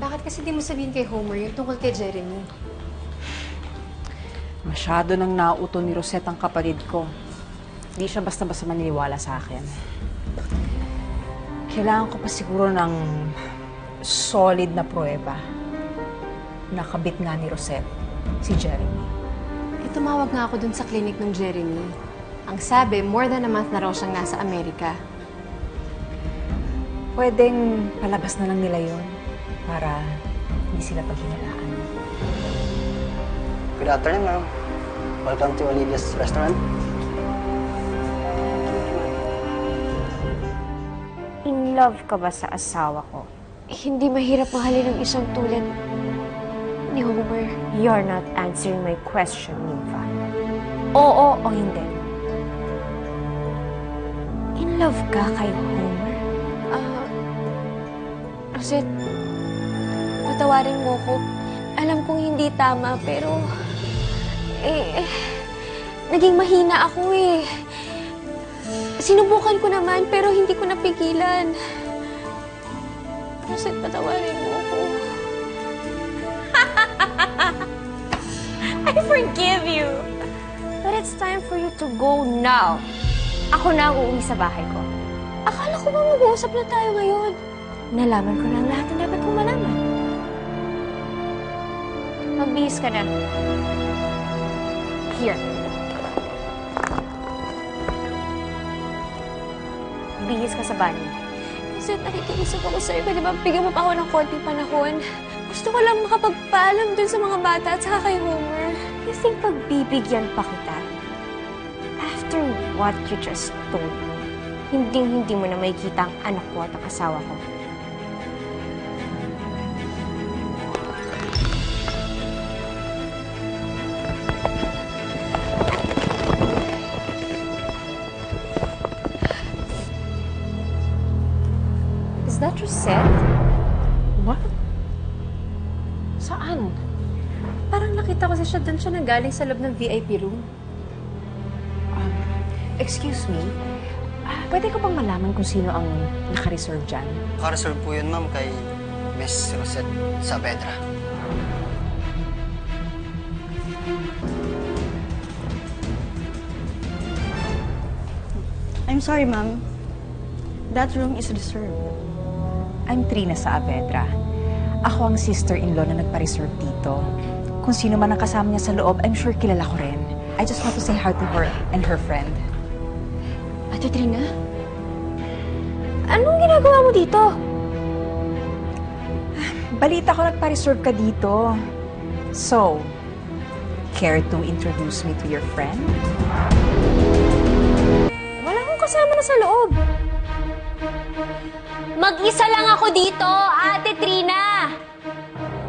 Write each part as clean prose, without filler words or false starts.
Bakit kasi di mo sabihin kay Homer yung tungkol kay Jeremy? Masyado nang nauto ni Rosette ang kapatid ko. Di siya basta-basta maniniwala sa akin. Kailangan ko pa siguro ng solid na pruweba. Nakabit nga ni Rosette si Jeremy. Tumawag nga ako dun sa clinic ng Jeremy. Ang sabi, more than a month na raw siyang nasa Amerika. Pwedeng palabas na lang nila yon para hindi sila paghinalaan. Good afternoon, ma'am. Welcome to Olivia's Restaurant. In love ka ba sa asawa ko? Hindi mahirap mahalin ng isang tulad ni Homer. You're not answering my question, Nympha. Oo o hindi? In love ka kay Homer? Rosette, patawarin mo ko. Alam kong hindi tama, pero... naging mahina ako eh. Sinubukan ko naman, pero hindi ko napigilan. Rosette, patawarin mo ko. I forgive you! But it's time for you to go now. Ako na ang uuwi sa bahay ko. Akala ko ba mag-uusap na tayo ngayon? Nalaman ko na ang lahat na dapat kong malaman. Magbihis ka na. Here. Bihis ka sa banyo. Rosette, nakikiusap ako sa'yo. Pwede ba bigyan mo pa ako ng konting panahon? Gusto ko lang makapagpaalam dun sa mga bata at saka kay Homer. You think pagbibigyan pa kita? After what you just told me, hindi mo na makikita ang anak ko at ang asawa ko. Is that Rosette? What? Saan? Parang nakita ko siya doon siya nanggaling sa loob ng VIP room. Excuse me? Pwede ko bang malaman kung sino ang naka-reserve dyan? Naka-reserve po yun, ma'am, kay Miss Rosette Saavedra. I'm sorry, ma'am. That room is reserved. I'm Trina Saavedra. Ako ang sister-in-law na nagpa-reserve dito. Kung sino man ang kasama niya sa loob, I'm sure kilala ko rin. I just want to say hi to her and her friend. Ate Trina? Anong ginagawa mo dito? Balita ko nagpa-reserve ka dito. So, care to introduce me to your friend? Wala akong kasama na sa loob. Mag-isa lang ako dito, Ate Trina!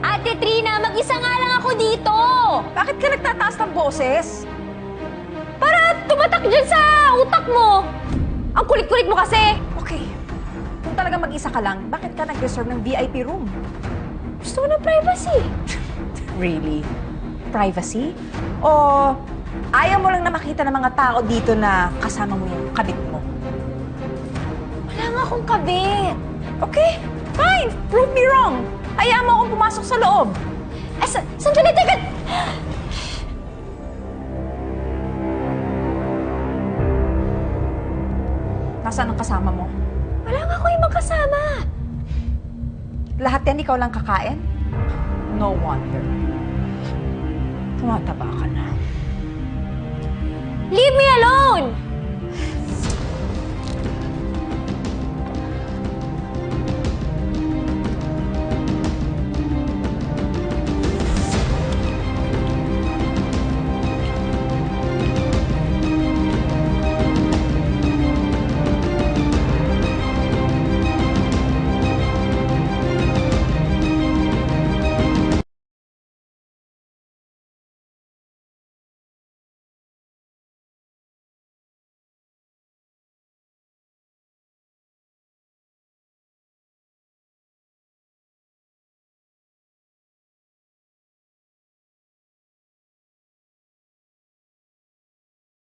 Ate Trina, mag-isa nga lang ako dito! Bakit ka nagtataas ng boses? Para tumatak dyan sa utak mo! Ang kulit-kulit mo kasi! Okay. Kung talaga mag-isa ka lang, bakit ka nag-reserve ng VIP room? Gusto ko ng privacy. Really? Privacy? O ayaw mo lang na makita ng mga tao dito na kasama mo yung kabit mo? Wala nga akong kabit. Okay, fine. Prove me wrong. Hayaan mo akong pumasok sa loob. Sandali, teka! Nasaan ang kasama mo? Wala nga ako ibang kasama. Lahat yan ikaw lang kakain? No wonder. Tumataba ka na. Leave me alone!